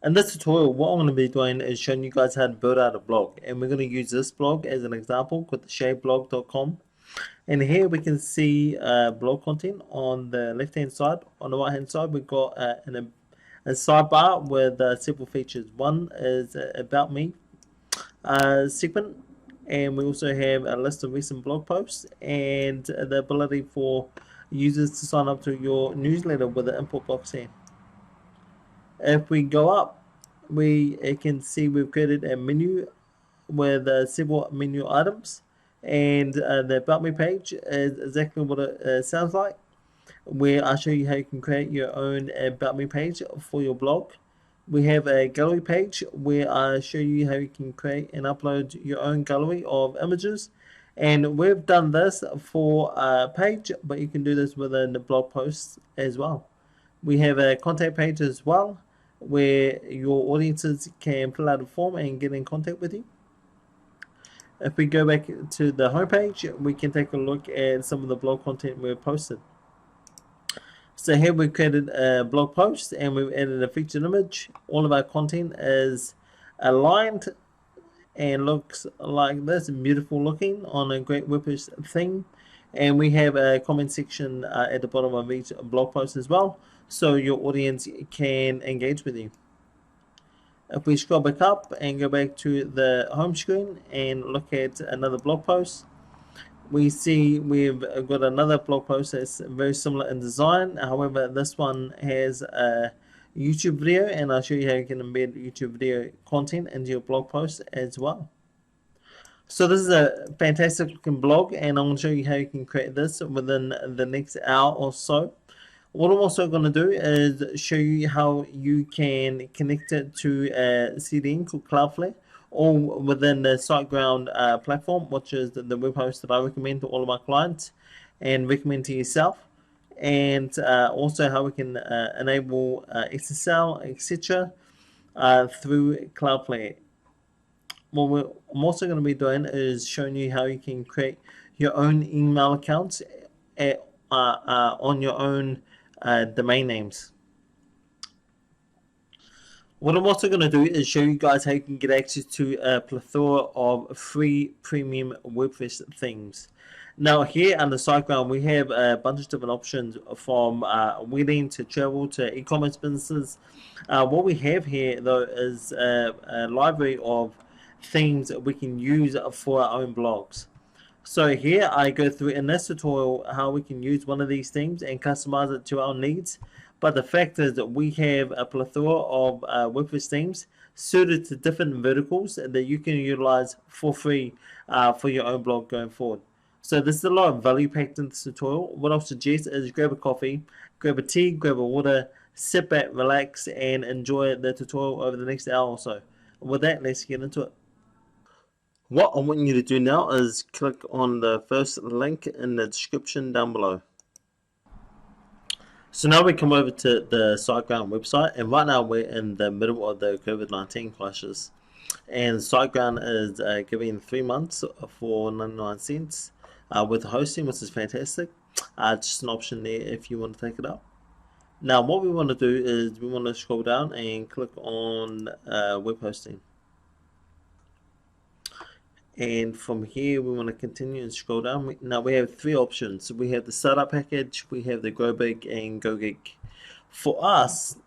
In this tutorial, what I'm going to be doing is showing you guys how to build out a blog, and we're going to use this blog as an example called shadeblog.com. And here we can see blog content on the left hand side. On the right hand side, we've got a sidebar with several features. One is about me segment, and we also have a list of recent blog posts and the ability for users to sign up to your newsletter with the input box here. If we go up, we can see we've created a menu with several menu items, and the about me page is exactly what it sounds like, where I show you how you can create your own about me page for your blog. We have a gallery page where I show you how you can create and upload your own gallery of images. And we've done this for a page, but you can do this within the blog posts as well. We have a contact page as well, where your audiences can fill out a form and get in contact with you. If we go back to the homepage, we can take a look at some of the blog content we've posted. So here we've created a blog post and we've added a featured image. All of our content is aligned and looks like this, beautiful looking on a great WordPress theme. And we have a comment section at the bottom of each blog post as well, so your audience can engage with you. If we scroll back up and go back to the home screen and look at another blog post, we see we've got another blog post that's very similar in design. However, this one has a YouTube video, and I'll show you how you can embed YouTube video content into your blog post as well. So this is a fantastic looking blog, and I'm going to show you how you can create this within the next hour or so. What I'm also going to do is show you how you can connect it to a CDN called Cloudflare, all within the SiteGround platform, which is the web host that I recommend to all of my clients and recommend to yourself. And also how we can enable SSL, etc. Through Cloudflare. What I'm also going to be doing is showing you how you can create your own email accounts on your own domain names. What I'm also going to do is show you guys how you can get access to a plethora of free premium WordPress themes. Now here on the SiteGround, we have a bunch of different options from wedding to travel to e-commerce businesses. What we have here though is a library of themes that we can use for our own blogs. So here I go through in this tutorial how we can use one of these themes and customize it to our needs. But the fact is that we have a plethora of WordPress themes suited to different verticals that you can utilize for free for your own blog going forward. So this is a lot of value packed in this tutorial. What I'll suggest is grab a coffee, grab a tea, grab a water, sit back, relax, and enjoy the tutorial over the next hour or so. With that, let's get into it. What I want you to do now is click on the first link in the description down below. So now we come over to the SiteGround website, and right now we're in the middle of the COVID-19 crisis. And SiteGround is giving 3 months for 99 cents with hosting, which is fantastic. Just an option there if you want to take it up. Now what we want to do is we want to scroll down and click on web hosting. And from here we want to continue and scroll down. Now we have 3 options. We have the startup package, we have the Grow Big, and Go Geek. For us,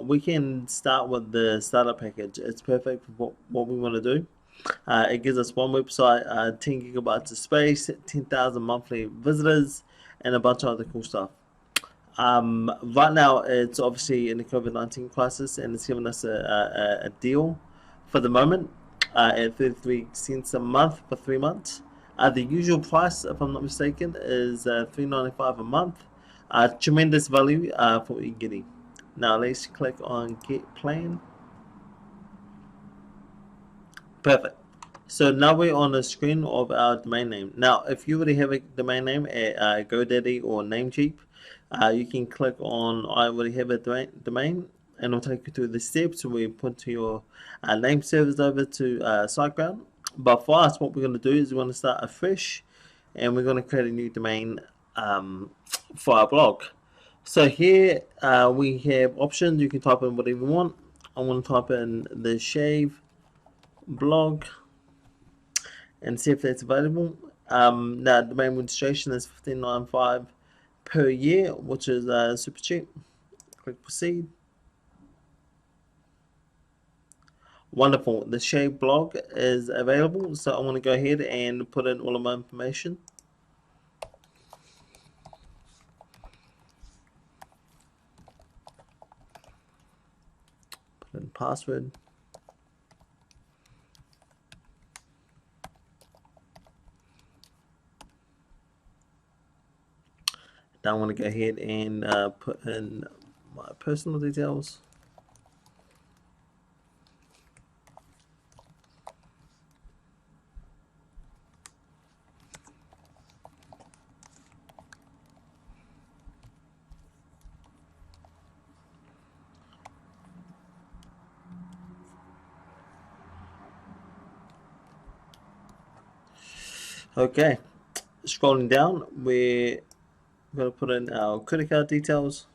we can start with the startup package. It's perfect for what we want to do. It gives us one website, 10 gigabytes of space, 10,000 monthly visitors, and a bunch of other cool stuff. Right now it's obviously in the COVID-19 crisis, and it's given us a deal for the moment. At 33 cents a month for 3 months. The usual price, if I'm not mistaken, is $3.95 a month. Tremendous value for what you're getting. Now let's click on Get Plan. Perfect. So now we're on the screen of our domain name. Now, if you already have a domain name at GoDaddy or Namecheap, you can click on I already have a domain, and it'll take you through the steps. We put your name servers over to SiteGround. But for us, what we're going to do is we're going to start afresh, and we're going to create a new domain for our blog. So here we have options. You can type in whatever you want. I'm going to type in the shave blog and see if that's available. Now, domain registration is $15.95 per year, which is super cheap. Click proceed. Wonderful. The shave blog is available, so I'm going to go ahead and put in all of my information. Put in password. Now I want to go ahead and put in my personal details. Okay, scrolling down, we're going to put in our credit card details.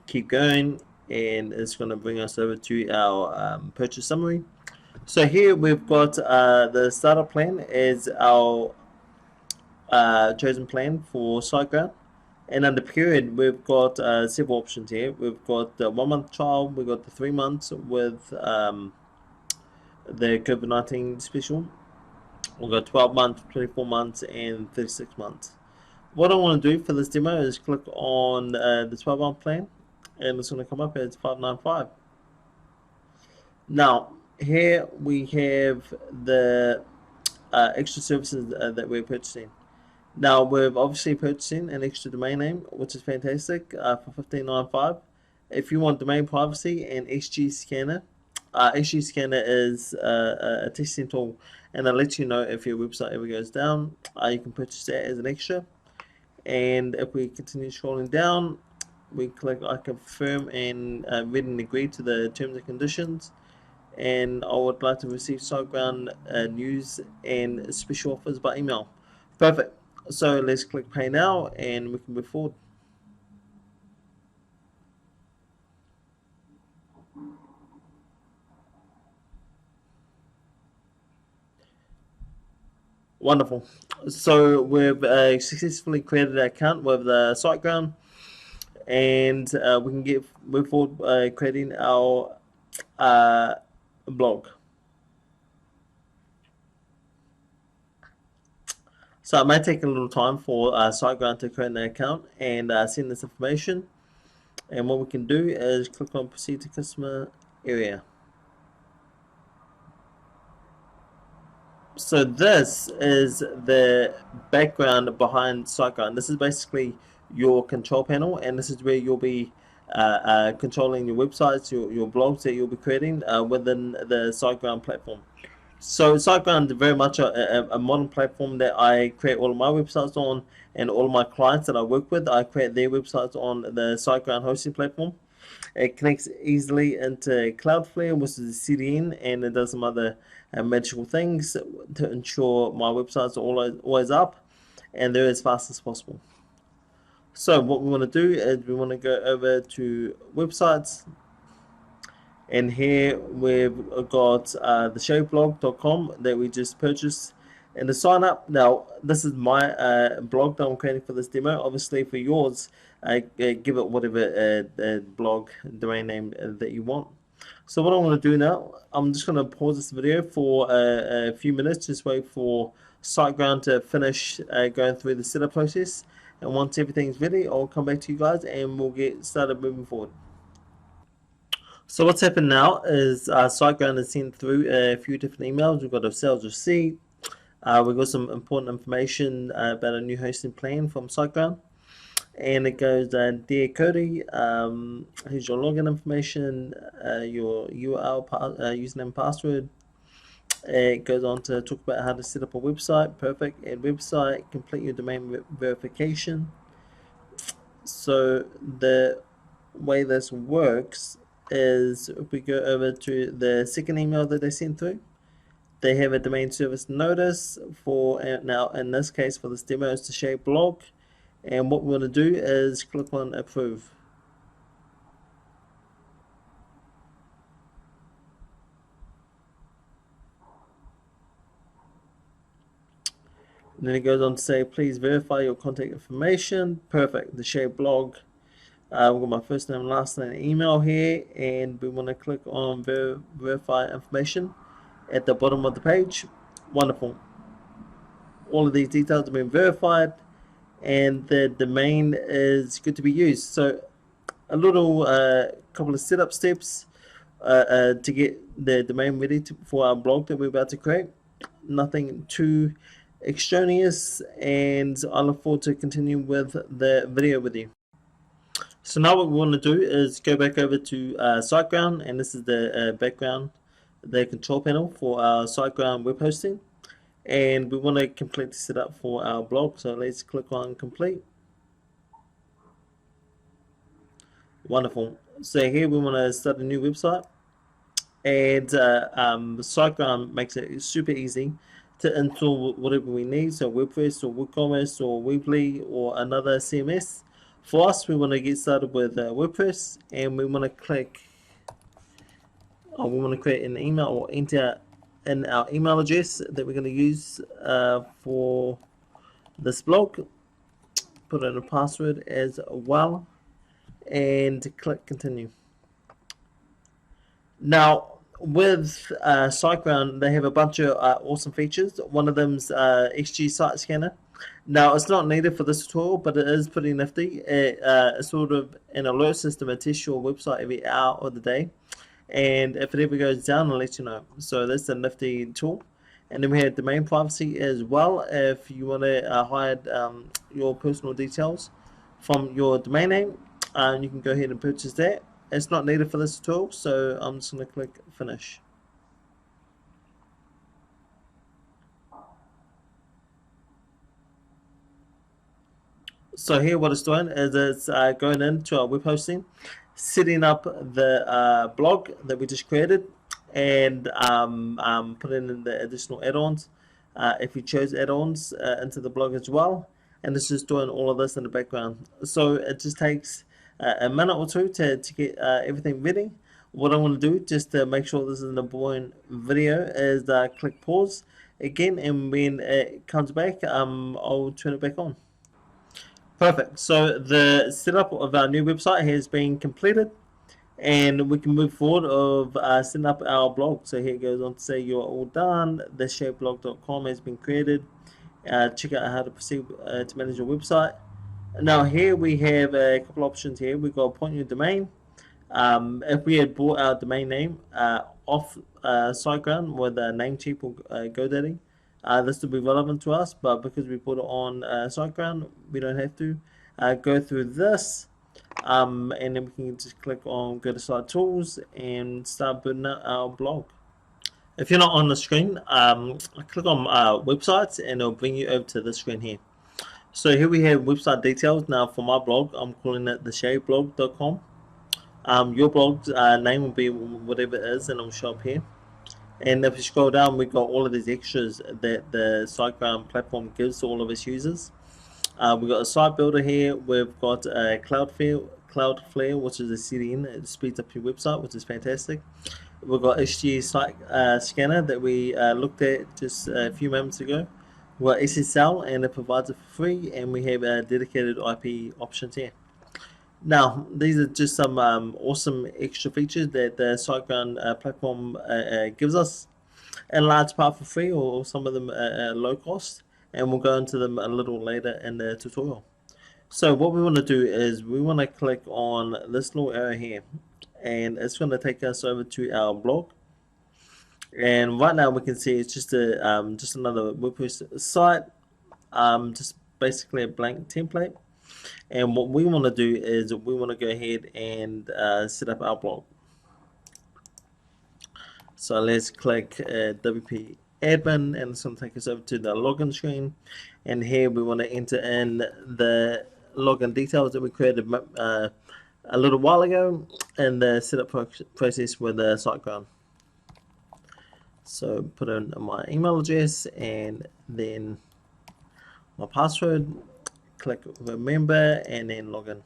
Keep going, and it's going to bring us over to our purchase summary. So here we've got the starter plan is our chosen plan for SiteGround. And under period, we've got several options here. We've got the 1 month trial, we've got the 3 months with the COVID-19 special. We've got 12 months, 24 months, and 36 months. What I want to do for this demo is click on the 12-month plan, and it's going to come up as $595. Now, here we have the extra services that we're purchasing. Now, we're obviously purchasing an extra domain name, which is fantastic for $15.95. If you want domain privacy and XG Scanner, XG Scanner is a testing tool, and it'll let you know if your website ever goes down. You can purchase that as an extra. And if we continue scrolling down, we click I confirm and read and agree to the terms and conditions. And I would like to receive SiteGround news and special offers by email. Perfect. So let's click pay now and we can move forward. Wonderful. So we've successfully created an account with SiteGround, and we can move forward creating our blog. So it might take a little time for SiteGround to create an account and send this information. And what we can do is click on proceed to customer area. So this is the background behind SiteGround. This is basically your control panel, and this is where you'll be controlling your websites, your blogs that you'll be creating within the SiteGround platform. So SiteGround is very much a modern platform that I create all of my websites on, and all of my clients that I work with, I create their websites on the SiteGround hosting platform. It connects easily into Cloudflare, which is a CDN, and it does some other magical things to ensure my websites are always up and they're as fast as possible. So what we want to do is we want to go over to websites, and here we've got the shaveblog.com that we just purchased. And to sign up, now this is my blog that I'm creating for this demo. Obviously for yours, give it whatever blog domain name that you want. So what I want to do now, I'm just going to pause this video for a few minutes, just wait for SiteGround to finish going through the setup process. And once everything's ready, I'll come back to you guys and we'll get started moving forward. So what's happened now is SiteGround has sent through a few different emails. We've got a sales receipt. We've got some important information about a new hosting plan from SiteGround. And it goes, Dear Cody, here's your login information, your URL, username, password. It goes on to talk about how to set up a website. Perfect. Add website, complete your domain verification. So the way this works is if we go over to the second email that they sent through, they have a domain service notice for, now in this case for this demo, is to shape blog. And what we want to do is click on approve. And then it goes on to say, please verify your contact information. Perfect. The shape blog. We've got my first name, last name, email here, and we want to click on verify information at the bottom of the page. Wonderful. All of these details have been verified, and the domain is good to be used. So a little couple of setup steps to get the domain ready for our blog that we're about to create. Nothing too extraneous, and I look forward to continuing with the video with you. So now what we want to do is go back over to SiteGround, and this is the background, the control panel for our SiteGround web hosting. And we want to complete the setup for our blog. So let's click on complete. Wonderful. So here we want to start a new website, and SiteGround makes it super easy to install whatever we need. So WordPress or WooCommerce or Weebly or another CMS. For us, we want to get started with WordPress, and we want to click. We want to create an email or enter in our email address that we're going to use for this blog. Put in a password as well, and click continue. Now with SiteGround, they have a bunch of awesome features. One of them's XG Site Scanner. Now it's not needed for this tutorial, but it is pretty nifty. It's sort of an alert system. It tests your website every hour of the day, and if it ever goes down, I'll let you know. So that's a nifty tool. And then we have domain privacy as well. If you want to hide your personal details from your domain name, you can go ahead and purchase that. It's not needed for this tutorial, so I'm just going to click finish. So here what it's doing is it's going into our web hosting, setting up the blog that we just created, and putting in the additional add-ons if you chose add-ons into the blog as well. And it's just doing all of this in the background. So it just takes a minute or two to get everything ready. What I want to do, just to make sure this isn't a boring video, is click pause again, and when it comes back, I'll turn it back on. Perfect. So the setup of our new website has been completed, and we can move forward of setting up our blog. So here it goes on to say you're all done. The shapeblog.com has been created. Check out how to proceed to manage your website. Now here we have a couple options here. We've got point your domain. If we had bought our domain name off SiteGround with Namecheap or GoDaddy, this would be relevant to us, but because we put it on SiteGround, we don't have to go through this. And then we can just click on go to site tools and start building out our blog. If you're not on the screen, click on websites, and it'll bring you over to this screen here. So here we have website details. Now for my blog, I'm calling it theshapeblog.com. Your blog's name will be whatever it is, and it'll show up here. And if you scroll down, we've got all of these extras that the SiteGround platform gives to all of its users. We've got a site builder here. We've got a Cloudflare, which is a CDN. It speeds up your website, which is fantastic. We've got XG Site Scanner that we looked at just a few moments ago. We've got SSL, and it provides it for free, and we have dedicated IP options here. Now, these are just some awesome extra features that the SiteGround platform gives us, in large part for free, or some of them low cost, and we'll go into them a little later in the tutorial. So what we want to do is we want to click on this little arrow here, and it's going to take us over to our blog. And right now we can see it's just a just another WordPress site, just basically a blank template. And what we want to do is we want to go ahead and set up our blog. So let's click WP admin, and it's going to take us over to the login screen. And here we want to enter in the login details that we created a little while ago in the setup process with the SiteGround. So put in my email address and then my password, click remember, and then login.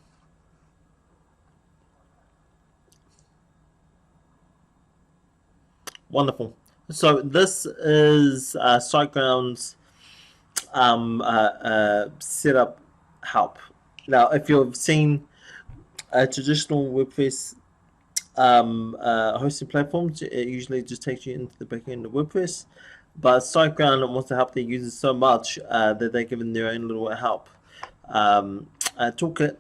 Wonderful. So this is SiteGround's setup help. Now, if you've seen a traditional WordPress hosting platforms, it usually just takes you into the back end of WordPress. But SiteGround wants to help their users so much that they're giving their own little help toolkit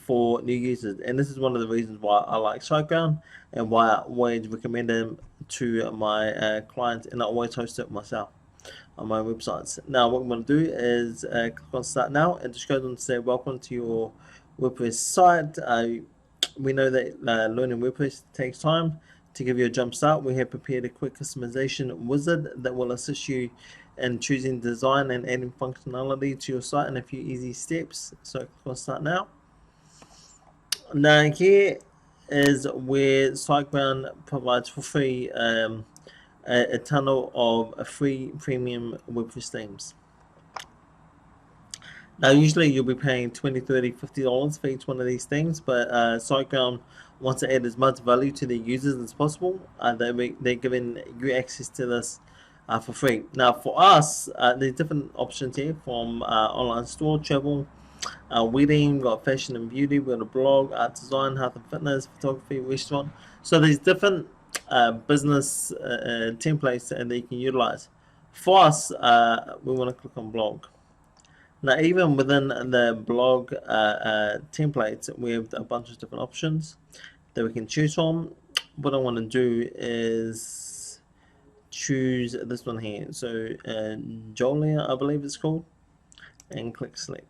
for new users, and this is one of the reasons why I like SiteGround and why I always recommend them to my clients, and I always host it myself on my websites. Now what I'm going to do is click on start now, and just goes on to say welcome to your WordPress site. We know that learning WordPress takes time. To give you a jump start, we have prepared a quick customization wizard that will assist you in choosing design and adding functionality to your site in a few easy steps. So click on start now. Now here is where SiteGround provides for free a ton of free premium WordPress themes. Now usually you'll be paying $20, $30, $50 for each one of these things, but SiteGround wants to add as much value to their users as possible. They're giving you access to this for free. Now for us, there's different options here, from online store, travel, wedding, we've got fashion and beauty, we've got a blog, art design, health and fitness, photography, restaurant. So there's different business templates that you can utilize. For us, we want to click on blog. Now even within the blog templates, we have a bunch of different options that we can choose from. What I want to do is choose this one here. So Jolia, I believe it's called, and click select.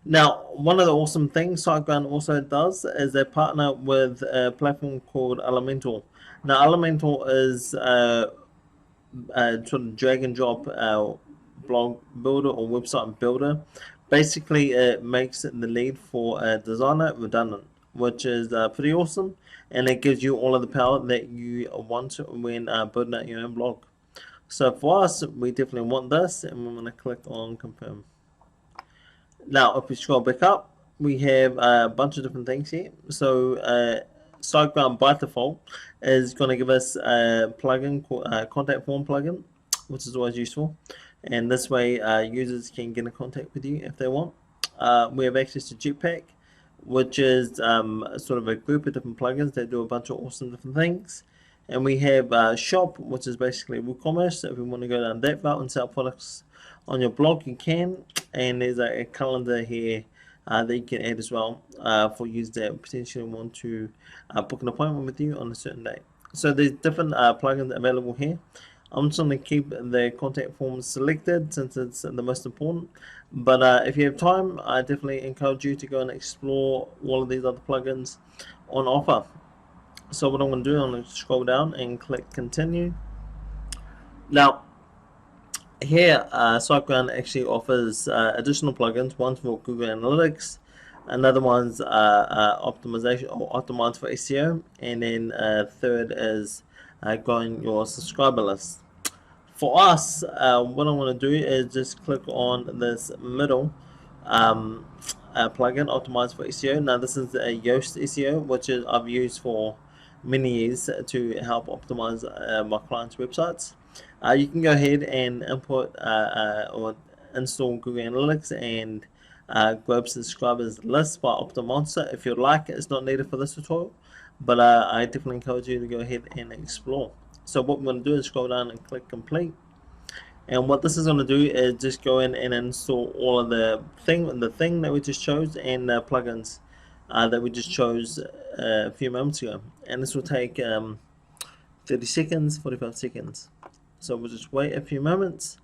Now, one of the awesome things SiteGround also does is they partner with a platform called Elementor. Now, Elementor is a sort of drag and drop blog builder or website builder. Basically, it makes the lead for a designer redundant, which is pretty awesome, and it gives you all of the power that you want when building out your own blog. So for us, we definitely want this, and we're going to click on confirm. Now, if we scroll back up, we have a bunch of different things here. So, SiteGround by default is going to give us a plugin called contact form plugin, which is always useful. And this way, users can get in contact with you if they want. We have access to Jetpack, which is sort of a group of different plugins that do a bunch of awesome different things. And we have Shop, which is basically WooCommerce. If we want to go down that route and sell products on your blog, you can. And there's a calendar here that you can add as well for users that potentially want to book an appointment with you on a certain day. So there's different plugins available here. I'm just going to keep the contact form selected since it's the most important. But if you have time, I definitely encourage you to go and explore all of these other plugins on offer. So what I'm going to do, I'm going to scroll down and click continue. Now, here, SiteGround actually offers additional plugins. One's for Google Analytics, another one's optimization or optimized for SEO, and then third is growing your subscriber list. For us, what I want to do is just click on this middle plugin, optimized for SEO. Now this is a Yoast SEO, which I've used for many years to help optimize my clients' websites. You can go ahead and import or install Google Analytics and grow subscribers list by Optimonster if you'd like. It's not needed for this tutorial, but I definitely encourage you to go ahead and explore. So what we're going to do is scroll down and click complete. And what this is going to do is just go in and install all of the thing that we just chose and the plugins that we just chose a few moments ago. And this will take 30 seconds, 45 seconds. So we'll just wait a few moments,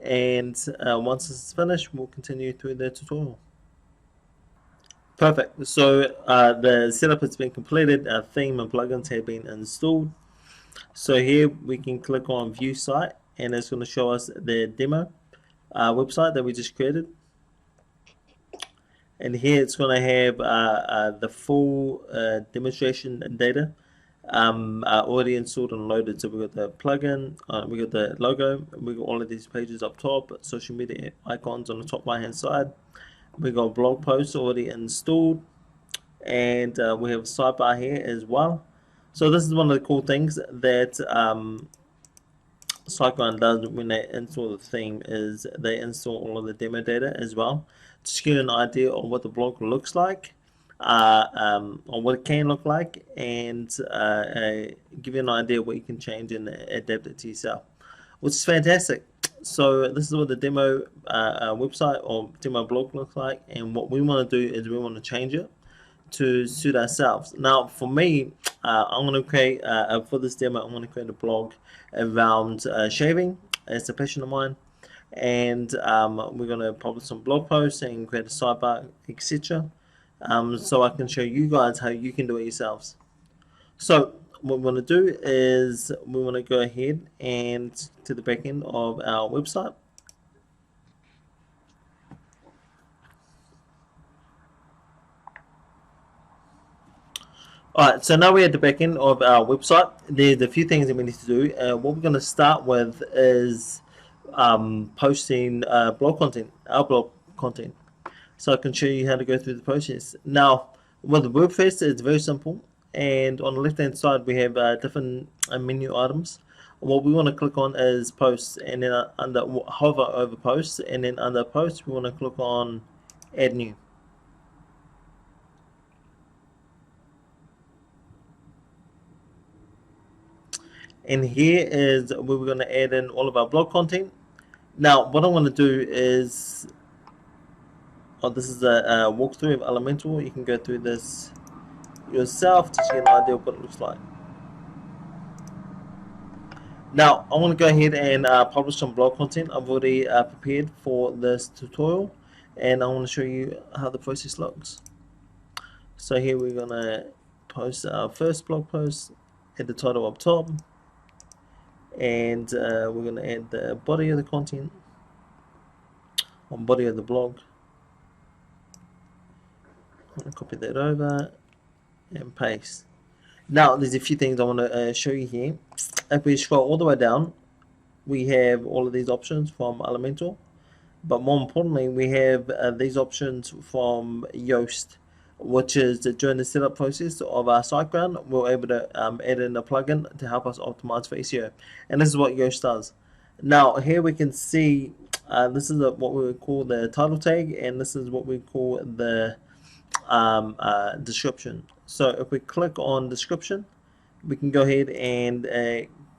and once this is finished, we'll continue through the tutorial. Perfect. So the setup has been completed. Our theme and plugins have been installed. So here we can click on view site, and it's going to show us the demo website that we just created. And here it's going to have the full demonstration data already installed and loaded. So we've got the plugin, we got the logo, we got all of these pages up top, social media icons on the top right hand side. We got blog posts already installed, and we have a sidebar here as well. So this is one of the cool things that SiteGround does when they install the theme is they install all of the demo data as well to give you an idea of what the blog looks like, or what it can look like, and give you an idea what you can change and adapt it to yourself, which is fantastic. So this is what the demo website or demo blog looks like, and what we want to do is we want to change it to suit ourselves. Now, for me, I'm going to create for this demo. I'm going to create a blog around shaving. It's a passion of mine, and we're going to publish some blog posts and create a sidebar, etc. So I can show you guys how you can do it yourselves. So what we want to do is we want to go ahead and to the back end of our website. Alright, so now we're at the back end of our website. There's a few things that we need to do. What we're going to start with is posting blog content, our blog content. So I can show you how to go through the process. Now, with WordPress, it's very simple. And on the left-hand side, we have different menu items. What we want to click on is posts, and then under hover over posts, and then under posts, we want to click on add new. And here is where we're going to add in all of our blog content. Now, what I want to do is, this is a walkthrough of Elementor. You can go through this yourself to get an idea of what it looks like. Now, I want to go ahead and publish some blog content I've already prepared for this tutorial, and I want to show you how the process looks. So here we're going to post our first blog post, add the title up top, and we're going to add the body of the content, or body of the blog. I'm going to copy that over and paste. Now there's a few things I want to show you here. If we scroll all the way down, we have all of these options from Elementor, but more importantly we have these options from Yoast, which is during the setup process of our SiteGround, we're able to add in a plugin to help us optimize for SEO, and this is what Yoast does. Now here we can see this is what we would call the title tag, and this is what we call the description. So if we click on description, we can go ahead and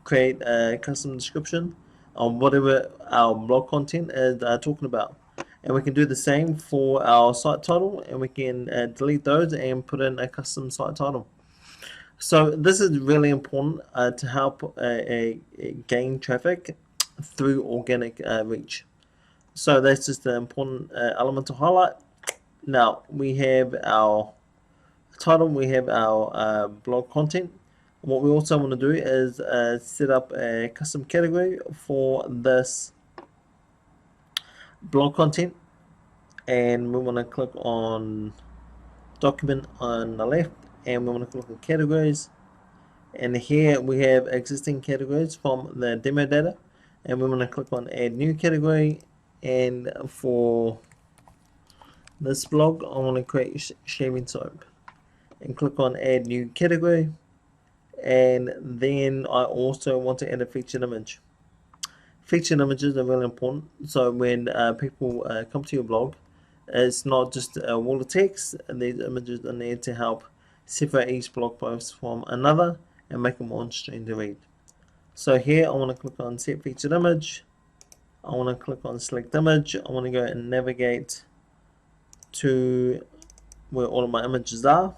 create a custom description on whatever our blog content is talking about. And we can do the same for our site title, and we can delete those and put in a custom site title. So this is really important to help gain traffic through organic reach. So that's just an important element to highlight. Now we have our title, we have our blog content. What we also want to do is set up a custom category for this blog content, and we want to click on document on the left, and we want to click on categories, and here we have existing categories from the demo data, and we want to click on add new category. And for this blog, I want to create shaving soap, and click on add new category, and then I also want to add a featured image. Featured images are really important, so when people come to your blog, it's not just a wall of text, and these images are there to help separate each blog post from another and make them more interesting to read. So here I want to click on set featured image, I want to click on select image, I want to go and navigate to where all of my images are,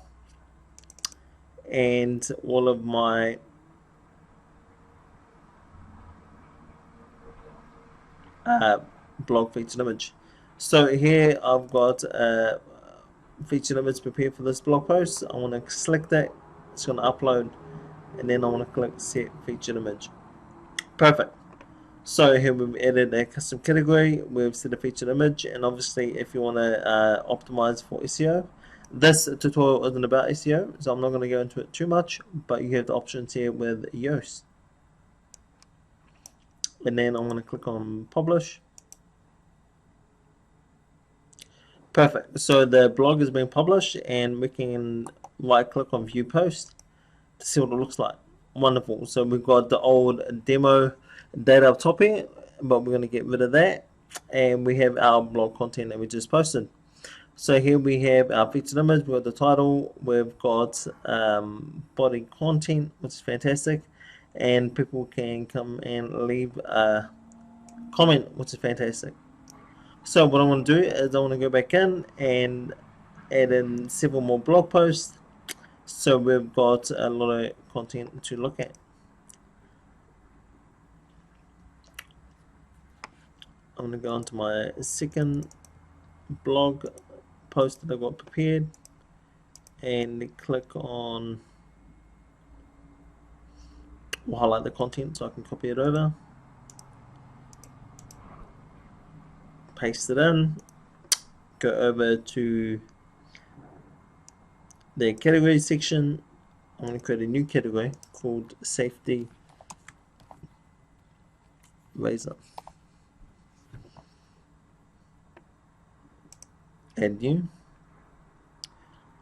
and all of my blog featured image. So here I've got a featured image prepared for this blog post. I want to select that, it's going to upload and then I want to click set featured image. Perfect. So here we've added a custom category, we've set a featured image, and obviously if you want to optimize for SEO, this tutorial isn't about SEO, so I'm not going to go into it too much, but you have the options here with Yoast. And then I'm going to click on publish. Perfect. So the blog is being published, and we can right click on view post to see what it looks like. Wonderful. So we've got the old demo data up top here, but we're going to get rid of that, and we have our blog content that we just posted. So here we have our featured image, we've got the title, we've got body content, which is fantastic, and people can come and leave a comment, which is fantastic. So what I want to do is I want to go back in and add in several more blog posts, so we've got a lot of content to look at. I'm going to go on to my second blog post that I got prepared and click on, we'll highlight the content so I can copy it over, paste it in, go over to the category section. I'm going to create a new category called safety razor. Add new.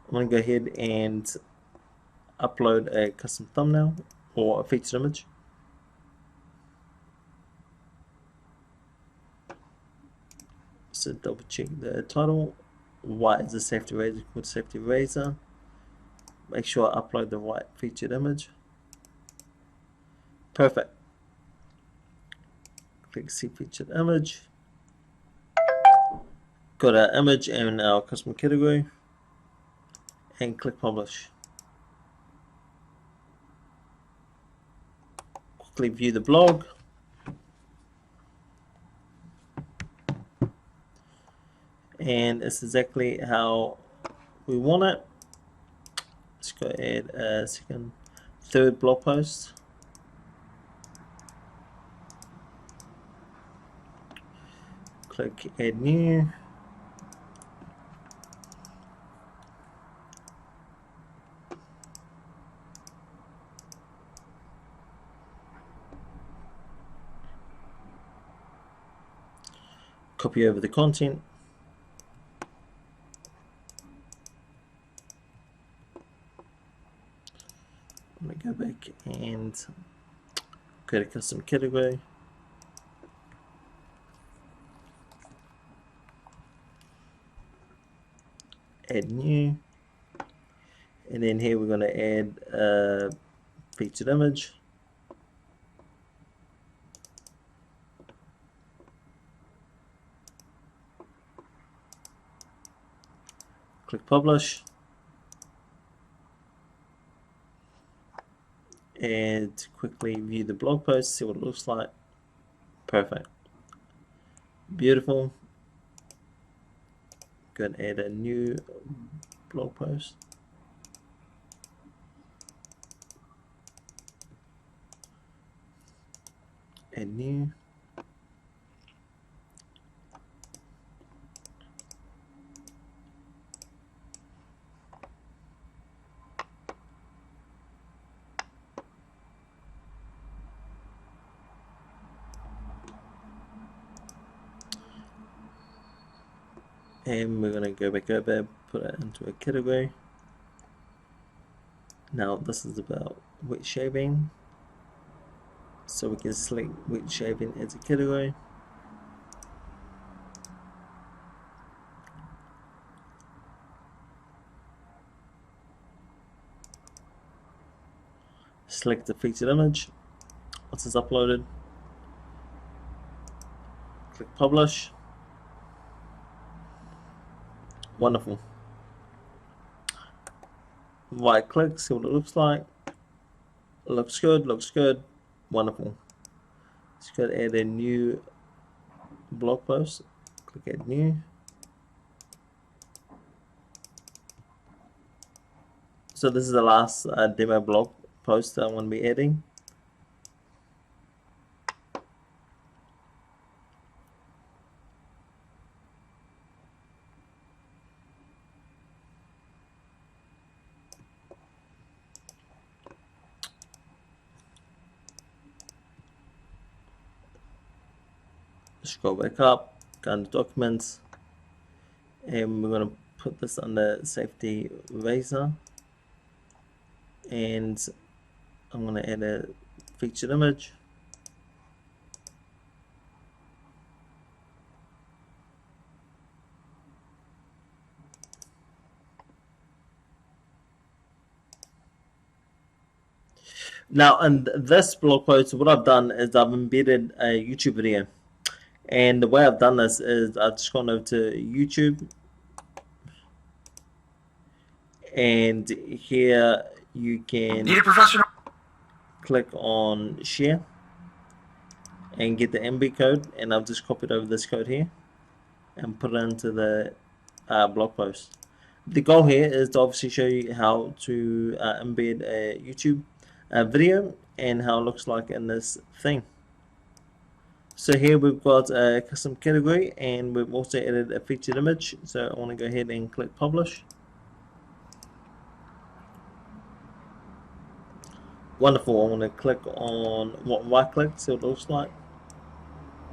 I'm going to go ahead and upload a custom thumbnail or a featured image. So double check the title. Why is the safety razor called safety razor? Make sure I upload the right featured image. Perfect. Click see featured image. Got our image and our custom category, and click publish. Quickly view the blog. And it's exactly how we want it. Let's go add a third blog post. Click add new. Copy over the content. I'm going to go back and create a custom category. Add new. And then here we're going to add a featured image. Click publish. And quickly view the blog post, see what it looks like. Perfect. Beautiful. Go and add a new blog post. Add new. And we're going to go back over, put it into a category. Now this is about wet shaving, so we can select wet shaving as a category. Select the featured image once it's uploaded. Click publish. Wonderful. Right click, see what it looks like. Looks good, looks good. Wonderful. Let's go add a new blog post. Click add new. So this is the last demo blog post that I'm going to be adding. Scroll back up, go into documents, and we're going to put this under safety razor, and I'm going to add a featured image. Now, in this blog post, what I've done is I've embedded a YouTube video. And the way I've done this is I've just gone over to YouTube, and here you can click on share and get the MB code, and I've just copied over this code here and put it into the blog post. The goal here is to obviously show you how to embed a YouTube video and how it looks like in this thing. So here we've got a custom category, and we've also added a featured image. So I want to go ahead and click publish. Wonderful. I want to click on right click, so it looks like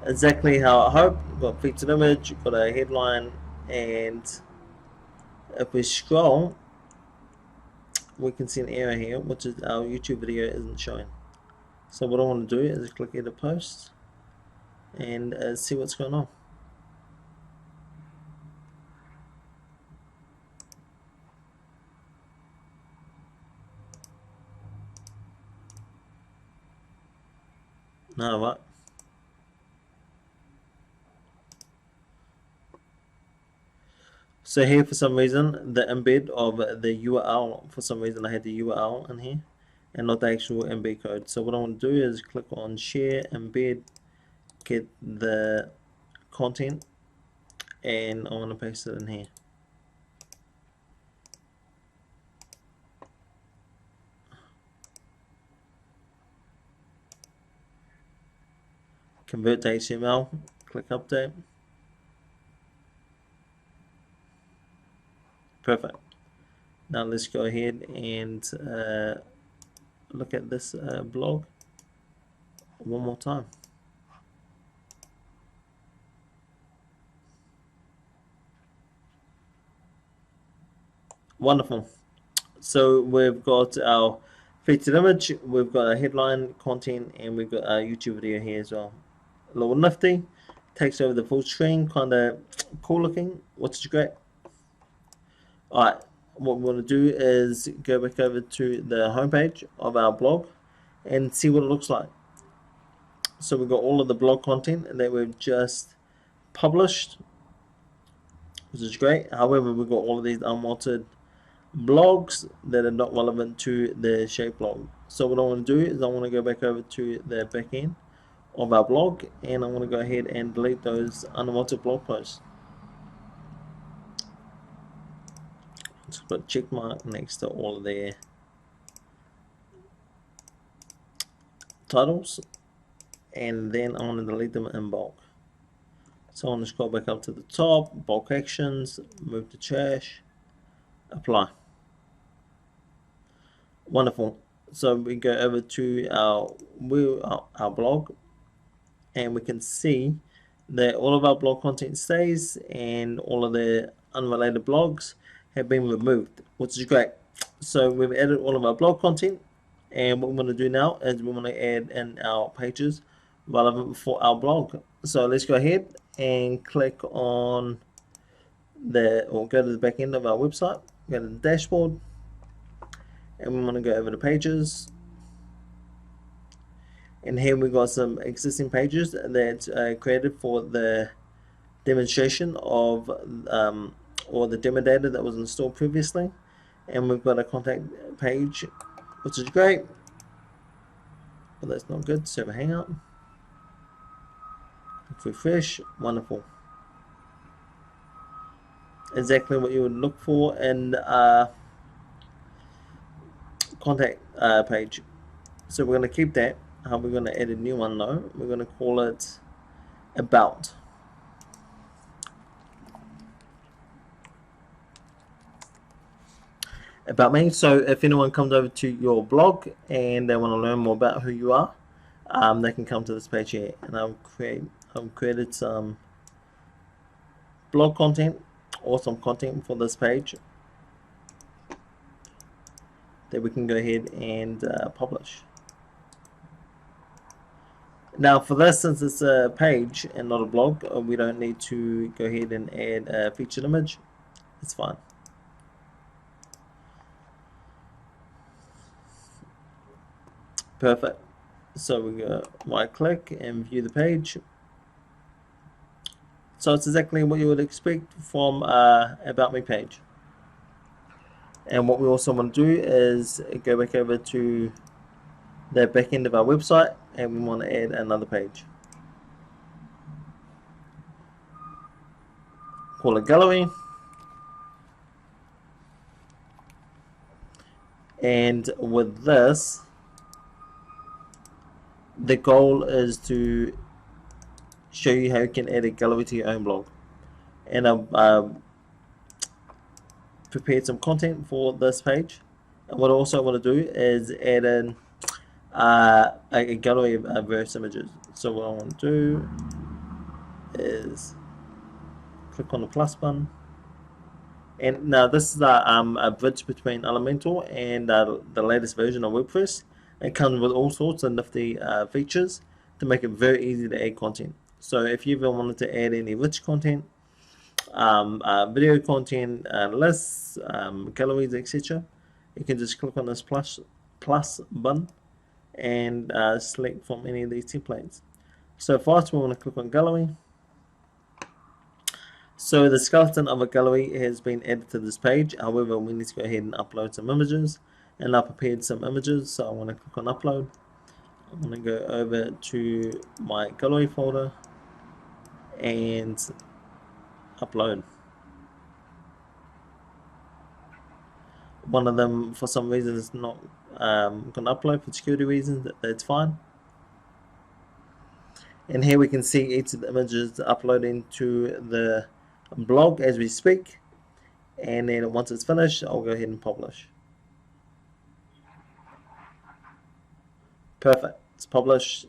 exactly how I hope. We've got featured image, we've got a headline, and if we scroll, we can see an error here, which is our YouTube video isn't showing. So what I want to do is click edit post and see what's going on. Now what? So here, for some reason, the embed of the URL, for some reason I had the URL in here and not the actual embed code. So what I want to do is click on share, embed, get the content, and I want to paste it in here. Convert to HTML, click update. Perfect. Now let's go ahead and look at this blog one more time. Wonderful. So we've got our featured image, we've got a headline, content, and we've got our YouTube video here as well. A little nifty, takes over the full screen, kind of cool looking, which is great. Alright, what we want to do is go back over to the homepage of our blog and see what it looks like. So we've got all of the blog content that we've just published, which is great. However, we've got all of these unwanted blogs that are not relevant to the shape blog. So what I want to do is I want to go back over to the back end of our blog, and I want to go ahead and delete those unwanted blog posts. Let's put a check mark next to all of their titles, and then I want to delete them in bulk. So I want to scroll back up to the top, bulk actions, move to trash, apply. Wonderful. So we go over to our blog, and we can see that all of our blog content stays and all of the unrelated blogs have been removed, which is great. So we've added all of our blog content, and what we're going to do now is we want to add in our pages relevant for our blog. So let's go ahead and click on go to the back end of our website, go to the dashboard, and we want to go over to pages, and here we got some existing pages that created for the demonstration of or the demo data that was installed previously, and we've got a contact page, which is great, but that's not good. Server hangout, refresh. Wonderful. Exactly what you would look for in contact page. So we're going to keep that. We're going to add a new one though. We're going to call it about. About me. So if anyone comes over to your blog and they want to learn more about who you are, they can come to this page here, and I've created some blog content or some content for this page that we can go ahead and publish. Now for this, since it's a page and not a blog, we don't need to go ahead and add a featured image. It's fine. Perfect. So we go right click and view the page. So it's exactly what you would expect from about me page. And what we also want to do is go back over to the back end of our website, and we want to add another page. Call it gallery. And with this, the goal is to show you how you can add a gallery to your own blog. And I've prepared some content for this page. And what I also want to do is add in a gallery of various images. So what I want to do is click on the plus button. And now this is a bridge between Elementor and the latest version of WordPress. It comes with all sorts of nifty features to make it very easy to add content. So if you ever wanted to add any rich content, video content, lists, galleries, etc., you can just click on this plus button and select from any of these templates. So first we want to click on gallery. So the skeleton of a gallery has been added to this page. However, we need to go ahead and upload some images, and I prepared some images. So I want to click on upload. I'm going to go over to my gallery folder and upload. One of them, for some reason, is not going to upload for security reasons. That's fine. And here we can see each of the images uploading to the blog as we speak. And then once it's finished, I'll go ahead and publish. Perfect. It's published.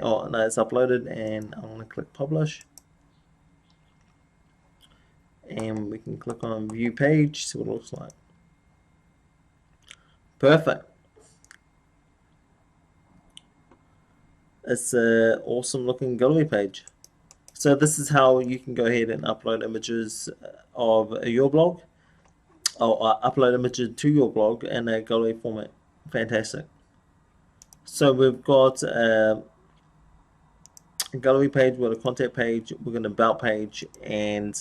Oh no, it's uploaded, and I'm going to click publish. And we can click on view page, see what it looks like. Perfect. It's an awesome looking gallery page. So this is how you can go ahead and upload images of your blog, or upload images to your blog in a gallery format. Fantastic. So we've got a gallery page, we've got a contact page, we've got an about page, and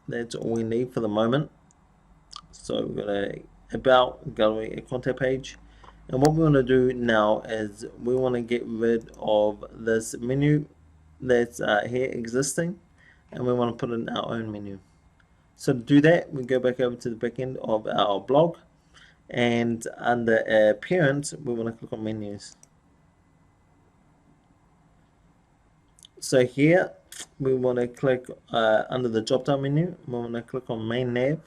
that's all we need for the moment. So we've got a about, gallery, a contact page. And what we want to do now is we want to get rid of this menu that's here existing, and we want to put in our own menu. So to do that, we go back over to the back end of our blog, and under parent, we want to click on menus. So here we want to click under the drop down menu, we want to click on main nav.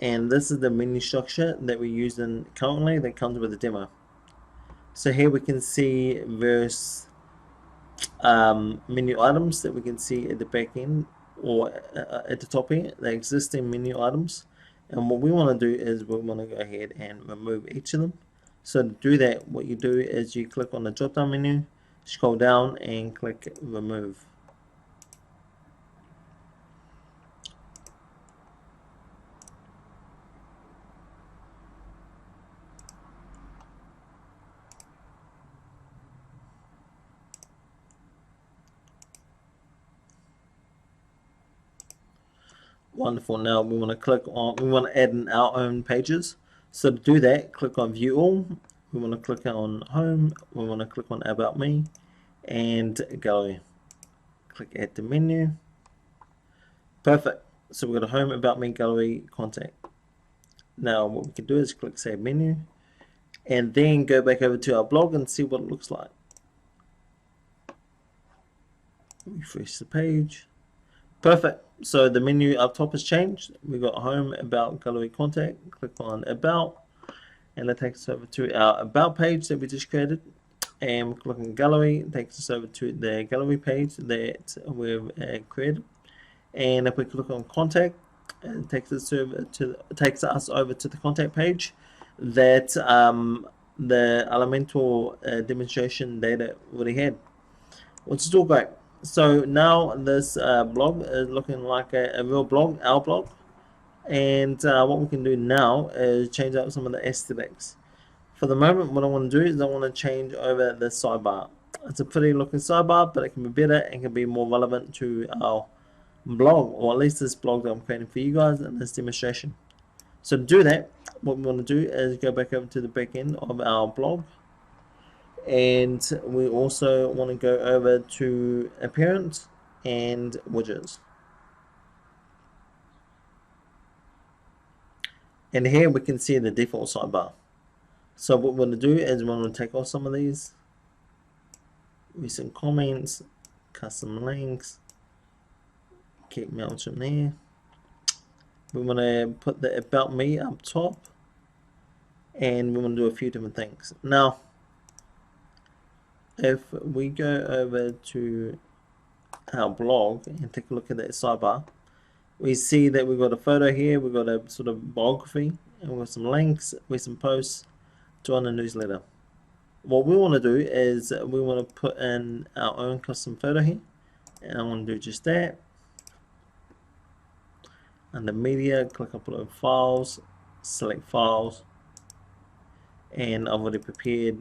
And this is the menu structure that we're using currently that comes with the demo. So here we can see various menu items that we can see at the back end, or at the top here, the existing menu items. And what we want to do is we want to go ahead and remove each of them. So to do that, what you do is you click on the drop down menu, scroll down and click remove. Wonderful. Now we want to click on, we want to add in our own pages. So to do that, click on view all. We want to click on home. We want to click on about me and gallery. Click add to menu. Perfect. So we've got a home, about me, gallery, contact. Now what we can do is click Save Menu, and then go back over to our blog and see what it looks like. Refresh the page. Perfect. So the menu up top has changed. We got Home, About, Gallery, Contact. Click on About, and it takes us over to our About page that we just created. And we click on Gallery, it takes us over to the Gallery page that we've created. And if we click on Contact, it takes us over to the Contact page that the Elementor demonstration data already had, which is all great. So now this blog is looking like a real blog, our blog. And what we can do now is change out some of the aesthetics. For the moment, what I want to do is I want to change over the sidebar. It's a pretty looking sidebar, but it can be better and can be more relevant to our blog, or at least this blog that I'm creating for you guys in this demonstration. So to do that, what we want to do is go back over to the back end of our blog, and we also want to go over to Appearance and Widgets. And here we can see the default sidebar. So what we're going to do is we're going to take off some of these. Recent comments, custom links, keep MailChimp there. We want to put the About Me up top, and we want to do a few different things. Now, if we go over to our blog and take a look at that sidebar, we see that we've got a photo here, we've got a sort of biography, and we've got some links, recent posts, join the newsletter. What we want to do is we want to put in our own custom photo here, and I want to do just that. Under media, click upload files, select files, and I've already prepared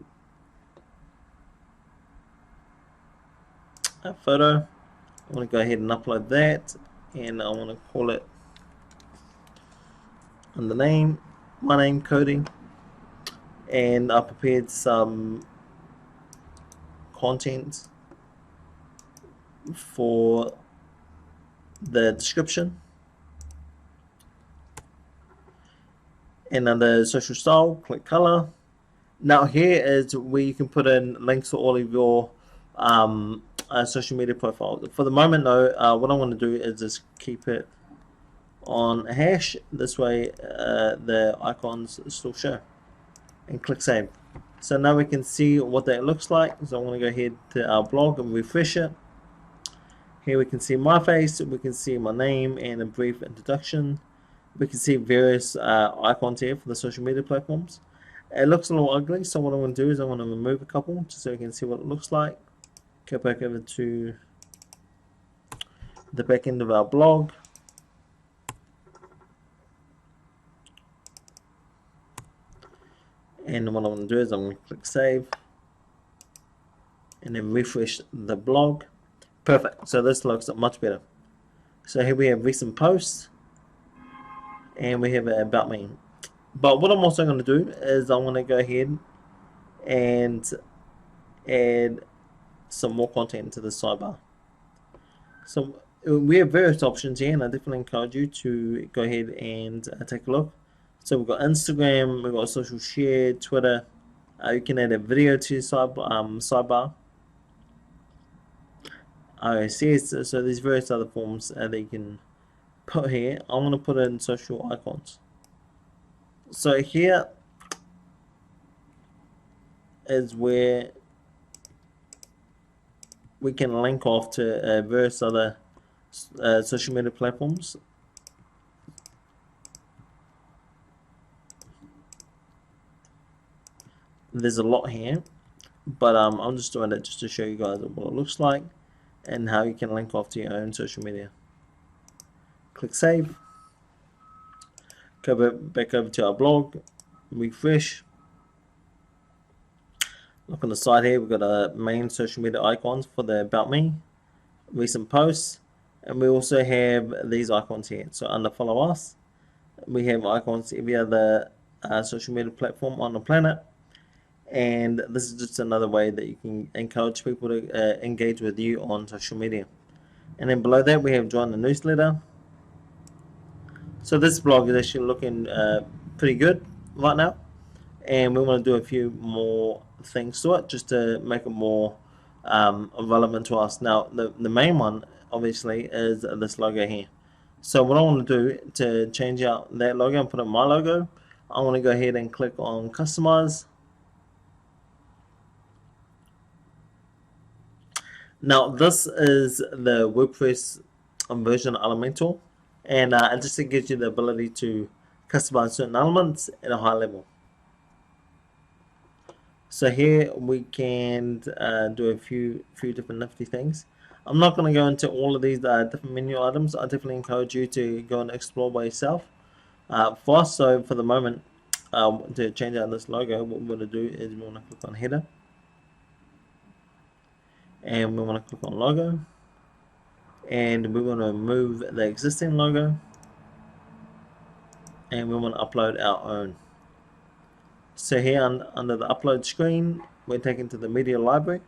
a photo. I want to go ahead and upload that, and I want to call it under name, my name, Cody, and I prepared some content for the description. And under social style, click color. Now here is where you can put in links to all of your social media profiles. For the moment though, what I want to do is just keep it on a hash. This way the icons still show. And click save. So now we can see what that looks like. So I want to go ahead to our blog and refresh it. Here we can see my face, we can see my name and a brief introduction. We can see various icons here for the social media platforms. It looks a little ugly, so what I want to do is I want to remove a couple just so you can see what it looks like. Go back over to the back end of our blog. And what I want to do is I'm going to click save and then refresh the blog. Perfect. So this looks much better. So here we have recent posts, and we have About Me. But what I'm also going to do is I want to go ahead and add some more content to the sidebar. So we have various options here, and I definitely encourage you to go ahead and take a look. So we've got Instagram, we've got social share, Twitter. You can add a video to your sidebar. RSS, so there's various other forms that you can put here. I'm going to put in social icons. So here is where we can link off to various other social media platforms. There's a lot here, but I'm just doing it just to show you guys what it looks like and how you can link off to your own social media. Click save. Go back over to our blog, refresh. Look on the side here, we've got our main social media icons for the About Me, recent posts, and we also have these icons here. So under follow us, we have icons every other social media platform on the planet. And this is just another way that you can encourage people to engage with you on social media. And then below that we have join the newsletter. So this blog is actually looking pretty good right now, and we want to do a few more things to it just to make it more relevant to us. Now, the main one obviously is this logo here. So what I want to do to change out that logo and put in my logo, I want to go ahead and click on customize. Now this is the WordPress version Elementor, and it just gives you the ability to customize certain elements at a high level. So here we can do a few different nifty things. I'm not going to go into all of these different menu items. I definitely encourage you to go and explore by yourself. For us, so for the moment, to change out this logo, what we're going to do is we want to click on header, and we want to click on logo, and we want to remove the existing logo, and we want to upload our own. So here under the upload screen, we're taken to the media library,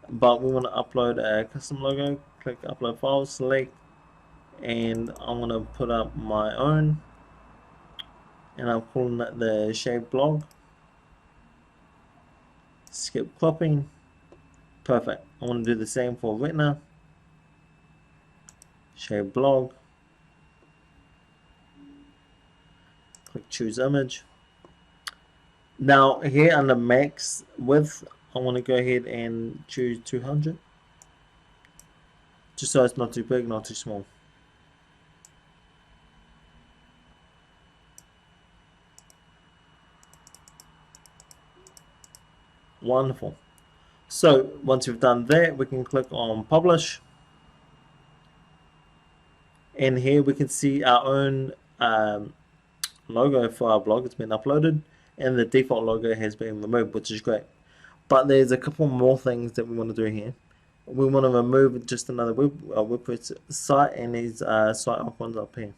but we want to upload a custom logo. Click upload file, select, and I'm going to put up my own, and I'm calling it the shape blog. Skip cropping. Perfect. I want to do the same for retina. Shape blog. Click choose image. Now here under max width, I want to go ahead and choose 200, just so it's not too big, not too small. Wonderful. So once we've done that, we can click on publish, and here we can see our own logo for our blog. It's been uploaded, and the default logo has been removed, which is great. But there's a couple more things that we want to do here. We want to remove just another WordPress site and these site icons up here.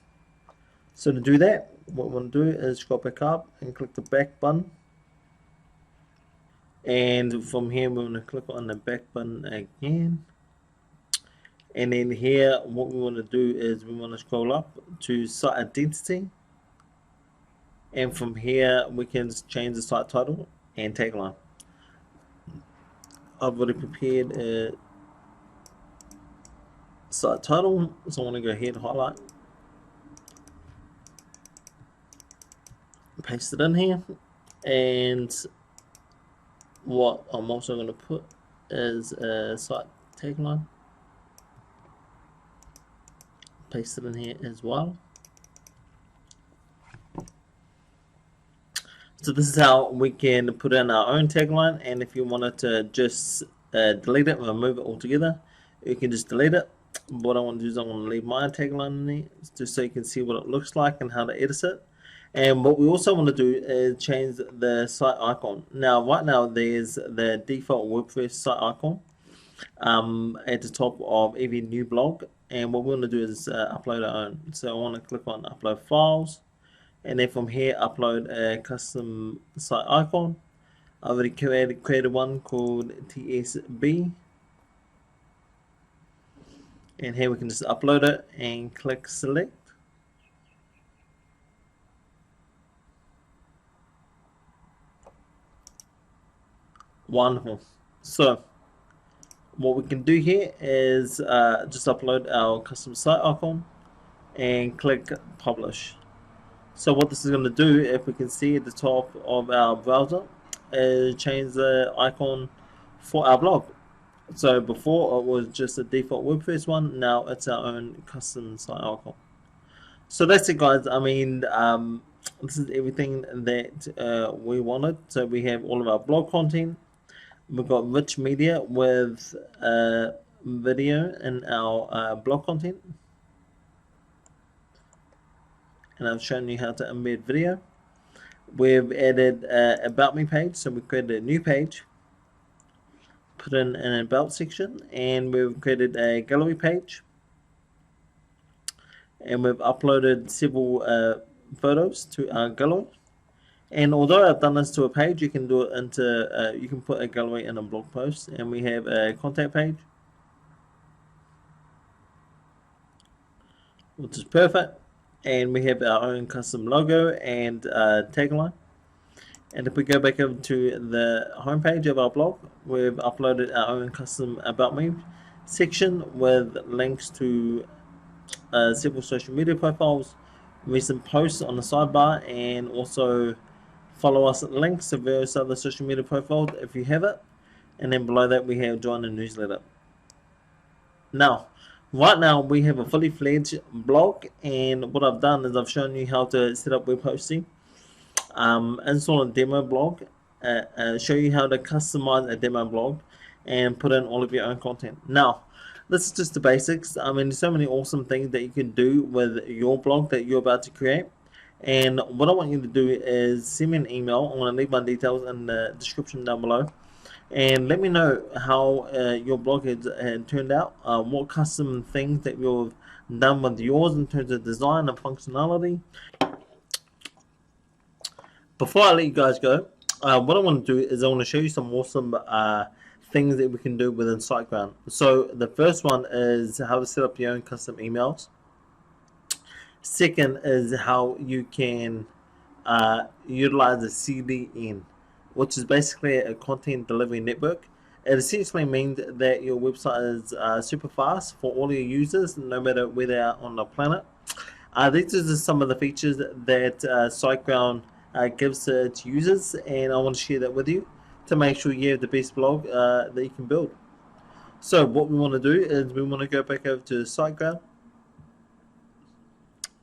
So to do that, what we want to do is scroll back up and click the back button. And from here, we're going to click on the back button again. And then here, what we want to do is we want to scroll up to site identity. And from here, we can change the site title and tagline. I've already prepared a site title, so I want to go ahead and highlight, paste it in here, and what I'm also going to put is a site tagline, paste it in here as well. So this is how we can put in our own tagline, and if you wanted to just delete it, remove it altogether, you can just delete it. What I want to do is I want to leave my tagline in there, just so you can see what it looks like and how to edit it. And what we also want to do is change the site icon. Now, right now, there's the default WordPress site icon at the top of every new blog. And what we want to do is upload our own. So I want to click on upload files. And then from here, upload a custom site icon. I already created one called TSB. And here we can just upload it and click select. Wonderful. So what we can do here is just upload our custom site icon and click publish. So what this is going to do, if we can see at the top of our browser, is change the icon for our blog. So before it was just a default WordPress one, now it's our own custom site icon. So that's it, guys. I mean, this is everything that we wanted. So we have all of our blog content. We've got rich media with video in our blog content. And I've shown you how to embed video. We've added about me page, so we created a new page, put in an about section, and we've created a gallery page, and we've uploaded several photos to our gallery. And although I've done this to a page, you can do it into you can put a gallery in a blog post. And we have a contact page, which is perfect. and we have our own custom logo and tagline. And if we go back over to the homepage of our blog, we've uploaded our own custom About Me section with links to several social media profiles, recent posts on the sidebar, and also follow us links to various other social media profiles if you have it. And then below that we have join the newsletter. Now, right now we have a fully fledged blog, and what I've done is I've shown you how to set up web hosting, install a demo blog, show you how to customize a demo blog, and put in all of your own content. Now, this is just the basics. I mean, there's so many awesome things that you can do with your blog that you're about to create. And what I want you to do is send me an email. I'm going to leave my details in the description down below. And let me know how your blog has turned out, what custom things that you've done with yours in terms of design and functionality. Before I let you guys go, what I want to do is I want to show you some awesome things that we can do within SiteGround. So the first one is how to set up your own custom emails. Second is how you can utilize a CDN, which is basically a content delivery network. It essentially means that your website is super fast for all your users, no matter where they are on the planet. These are just some of the features that SiteGround gives to its users, and I want to share that with you to make sure you have the best blog that you can build. So what we want to do is we want to go back over to SiteGround,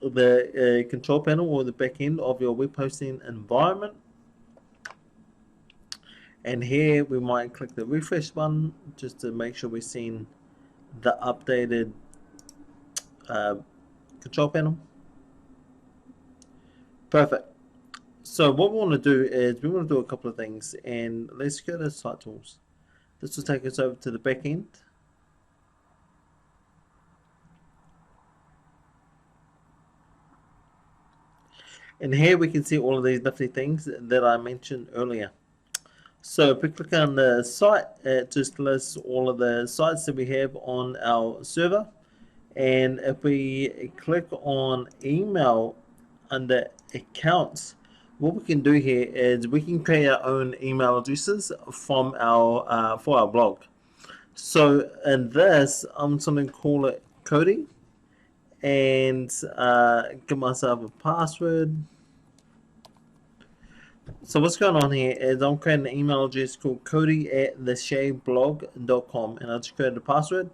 the control panel or the back end of your web hosting environment. And here we might click the refresh button just to make sure we're seeing the updated control panel. Perfect. So what we want to do is we want to do a couple of things, and let's go to Site Tools. This will take us over to the back end. And here we can see all of these nifty things that I mentioned earlier. So if we click on the site, it just lists all of the sites that we have on our server. And if we click on email under accounts, what we can do here is we can create our own email addresses from our for our blog. So in this, I'm just going to call it Cody, and give myself a password. So what's going on here is I'm creating an email address called cody@theshaveblog.com, and I'll just create a password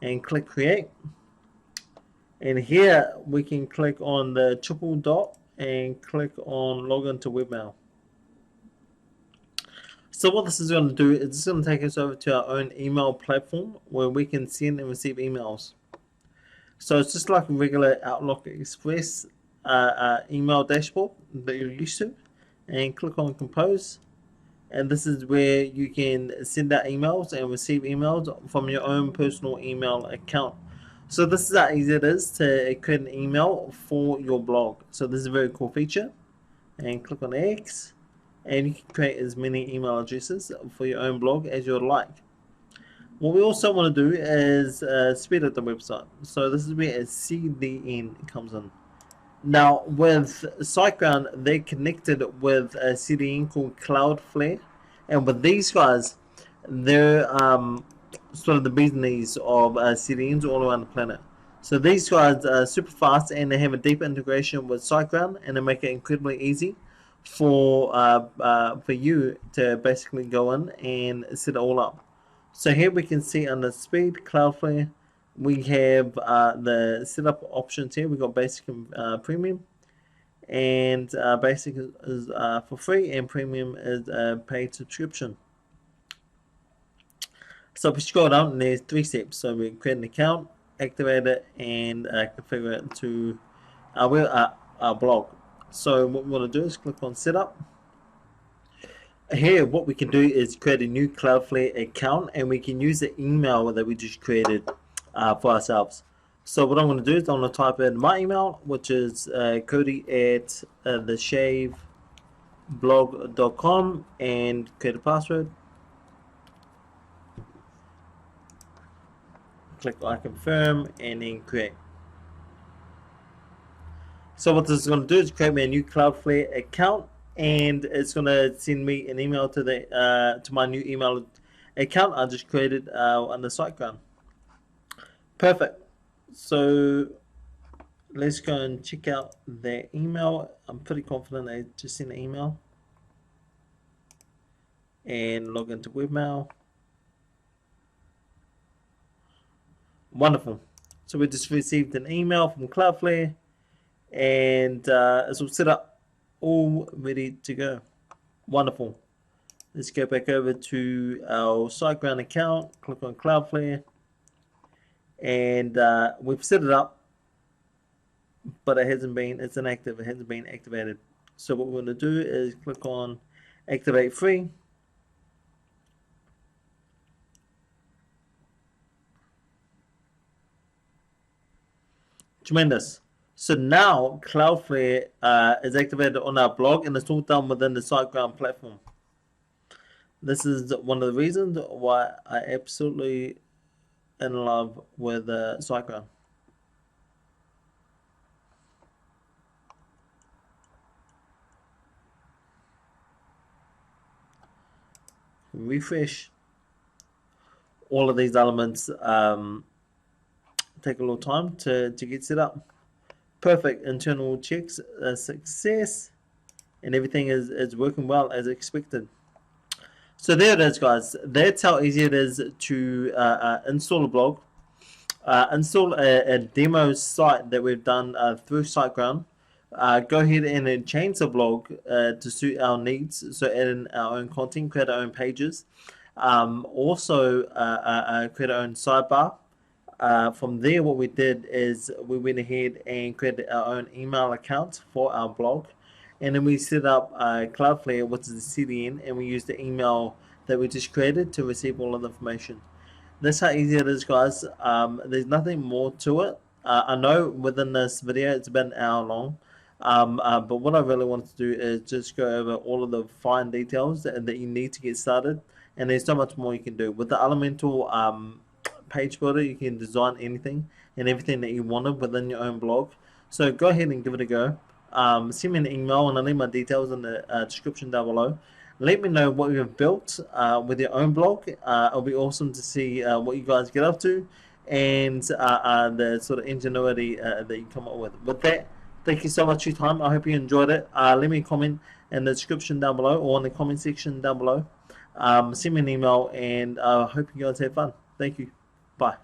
and click create. And here we can click on the triple dot and click on login to webmail. So what this is going to do is it's going to take us over to our own email platform where we can send and receive emails. So it's just like a regular Outlook Express email dashboard that you're used to. And click on compose, and this is where you can send out emails and receive emails from your own personal email account. So this is how easy it is to create an email for your blog. So this is a very cool feature, and click on X, and you can create as many email addresses for your own blog as you would like. What we also want to do is speed up the website. So this is where a CDN comes in. Now with SiteGround, they're connected with a CDN called Cloudflare, and with these guys, they're sort of the business of CDNs all around the planet. So these guys are super fast, and they have a deep integration with SiteGround, and they make it incredibly easy for you to basically go in and set it all up. So here we can see under speed, Cloudflare, we have the setup options here. We've got basic and premium, and basic is for free, and premium is a paid subscription. So if we scroll down, there's 3 steps. So we create an account, activate it, and configure it to our blog. So what we want to do is click on setup. Here what we can do is create a new Cloudflare account, and we can use the email that we just created for ourselves. So what I'm going to do is I'm going to type in my email, which is cody@theshaveblog.com, and create a password. Click I confirm, and then create. So what this is going to do is create me a new Cloudflare account, and it's going to send me an email to the to my new email account I just created on the SiteGround. Perfect. So let's go and check out their email. I'm pretty confident they just sent an email. And log into webmail. Wonderful. So we just received an email from Cloudflare, and it's all set up, all ready to go. Wonderful. Let's go back over to our SiteGround account, click on Cloudflare, and we've set it up, but it's inactive, it hasn't been activated. So what we're going to do is click on Activate Free. Tremendous. So now Cloudflare is activated on our blog, and it's all done within the SiteGround platform. This is one of the reasons why I absolutely in love with SiteGround. Refresh. All of these elements take a little time to get set up. Perfect. Internal checks success, and everything is working well as expected. So there it is, guys. That's how easy it is to install a blog, install a demo site that we've done through SiteGround. Go ahead and change the blog to suit our needs. So add in our own content, create our own pages. Also create our own sidebar. From there, what we did is we went ahead and created our own email account for our blog. And then we set up Cloudflare, which is the CDN, and we used the email that we just created to receive all of the information. That's how easy it is, guys. There's nothing more to it. I know within this video it's about an hour long, but what I really want to do is just go over all of the fine details that you need to get started, and there's so much more you can do. With the Elemental page builder, you can design anything and everything that you wanted within your own blog. So go ahead and give it a go. Send me an email, and I'll leave my details in the description down below. Let me know what you've built with your own blog. It'll be awesome to see what you guys get up to, and the sort of ingenuity that you come up with. With that, thank you so much for your time. I hope you enjoyed it. Let me a comment in the description down below, or in the comment section down below. Send me an email, and I hope you guys have fun. Thank you. Bye.